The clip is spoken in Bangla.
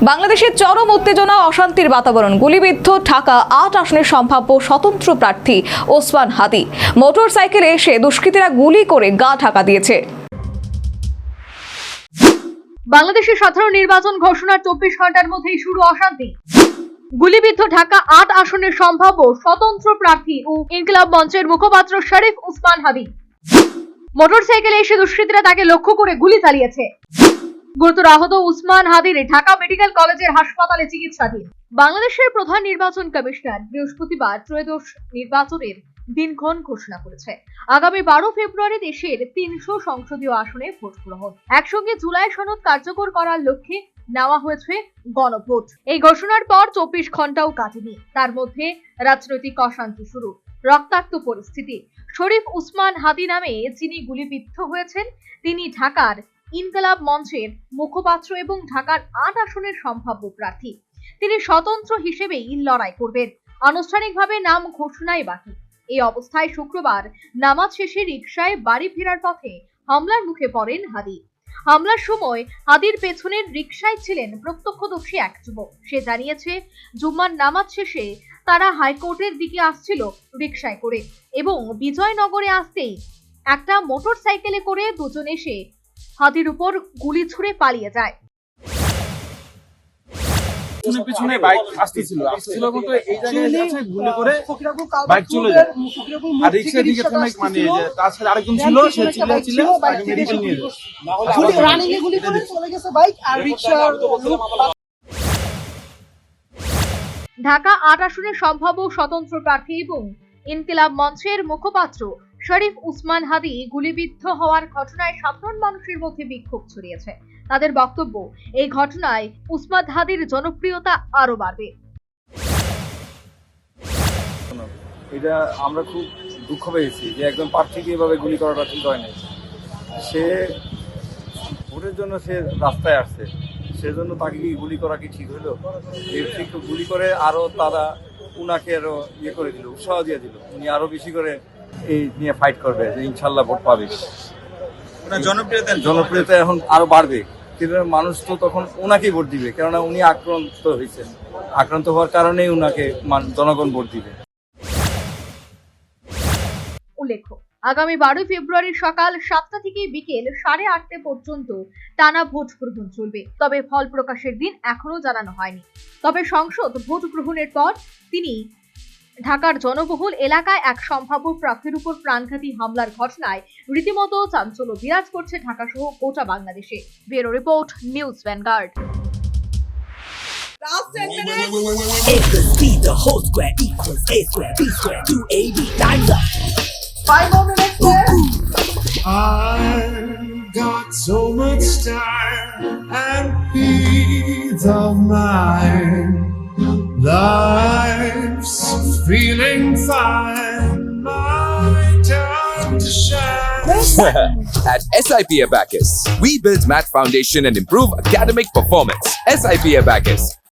বাংলাদেশের চরম উত্তেজনা ও অশান্তির বাতাবরণ। গুলিবিদ্ধ ঢাকা ৮ আসনের সম্ভাব্য স্বতন্ত্র প্রার্থী ওসমান হাদি। মোটর সাইকেলে এসে দুষ্কৃতীরা গুলি করে গা ঢাকা দিয়েছে। বাংলাদেশের সাধারণ নির্বাচন ঘোষণার ২৪ ঘন্টার মধ্যেই শুরু অশান্তি। গুলিবিদ্ধ ঢাকা ৮ আসনের সম্ভাব্য স্বতন্ত্র প্রার্থী ও ইনকিলাব মঞ্চের মুখপাত্র শরীফ ওসমান হাদি। মোটরসাইকেলে এসে দুষ্কৃতীরা তাকে লক্ষ্য করে গুলি চালিয়েছে। গুরুতর আহত ওসমান হাদির ঢাকা মেডিকেল কলেজের হাসপাতালে চিকিৎসাধীন। বাংলাদেশের প্রধান নির্বাচন কমিশনার বৃহস্পতিবার ত্রয়োদশ নির্বাচনের দিনক্ষণ ঘোষণা করেছে। আগামী ১২ ফেব্রুয়ারি দেশের ৩০০ সংসদীয় আসনে ভোট গ্রহণ। একসঙ্গে জুলাই সনদ কার্যকর করার লক্ষ্যে নেওয়া হয়েছে গণভোট। এই ঘোষণার পর ২৪ ঘন্টাও কাটেনি, তার মধ্যে রাজনৈতিক অশান্তি শুরু, রক্তাক্ত পরিস্থিতি। শরীফ ওসমান হাদি নামে যিনি গুলিবিদ্ধ হয়েছেন, তিনি ঢাকার ইনকিলাব মঞ্চের মুখপাত্র এবং ঢাকার ৮ আসনের সম্ভাব্য প্রার্থী। তিনি স্বতন্ত্র হিসেবেই লড়াই করবেন। আনুষ্ঠানিকভাবে নাম ঘোষণাই বাকি। এই অবস্থায় শুক্রবার নামাজ শেষে রিকশায় বাড়ি ফেরার পথে হামলার মুখে পড়েন হাদি। হামলার সময় হাদির পেছনের রিকশায় ছিলেন প্রত্যক্ষদর্শী এক যুবক। সে জানিয়েছে, জুম্মার নামাজ শেষে তারা হাইকোর্টের দিকে আসছিল রিকশায় করে এবং বিজয়নগরে আসতেই একটা মোটর সাইকেলে করে দুজন এসে হাদির উপর গুলি ছুড়ে পালিয়ে যায়। পিছনে বাইক আসছিল কিন্তু এই জায়গায় আছে গুলি করে বাইক চলে যায়। আর রিকশার দিকে থেমে মানে তার সাথে আরেকজন ছিল, সে চিল্লা তাকে মেডিকেল নিয়ে যায়। রানিং এ গুলি করে চলে গেছে বাইক আর রিকশার। ঢাকা ৮ আসনের সম্ভাব্য স্বতন্ত্র প্রার্থী এবং ইনকিলাব মঞ্চের মুখপাত্র শরীফ ওসমান হাদি গুলিবিদ্ধ হওয়ার ঘটনায় সাধারণ মানুষের মধ্যে বিক্ষোভ ছড়িয়েছে। তাদের বক্তব্য, এই ঘটনায় ওসমান হাদির জনপ্রিয়তা আরো বাড়বে। এটা আমরা খুব দুঃখ পেয়েছি যে একজন প্রার্থীকে এভাবে গুলি করাটা ঠিক হয় না। সে ভোটের জন্য সে রাস্তায় আসছে, সেজন্য তাকে কি গুলি করা কি ঠিক হলো? একটু গুলি করে আরো তারা উনাকে আরো ইয়ে করে দিল, উৎসাহ দিয়ে দিল, উনি আরো বেশি করে এই নিয়ে ফাইট করবে যে ইনশাল্লাহ ভোট পাবে। জনপ্রিয়তা এখন আরো বাড়বে, কিন্তু মানুষ তো তখন ওনাকেই ভোট দিবে, কেননা উনি আক্রান্ত হয়েছেন। আক্রান্ত হওয়ার কারণেই উনাকে জনগণ ভোট দিবে। উল্লেখ্য, আগামী ১২ ফেব্রুয়ারি সকাল ৭টা থেকে বিকেল ৮:৩০ পর্যন্ত টানা ভোট গ্রহণ চলবে। তবে ফল প্রকাশের দিন এখনো জানানো হয়নি। তবে সংসদ ভোট গ্রহণের পর তিনি ঢাকার জনবহুল এলাকায় এক সম্ভাব্য প্রার্থীর উপর প্রাণঘাতী হামলার ঘটনায় রীতিমতো চাঞ্চল্য বিরাজ করছে ঢাকা সহ গোটা বাংলাদেশে। Bureau report, news vanguard. The whole square equals a square, b square, 2ab, times up. 5 more minutes left. I've got so much time and peace of mind. Life's feeling fine. My time to shine. At SIP Abacus, we build math foundation and improve academic performance. SIP Abacus,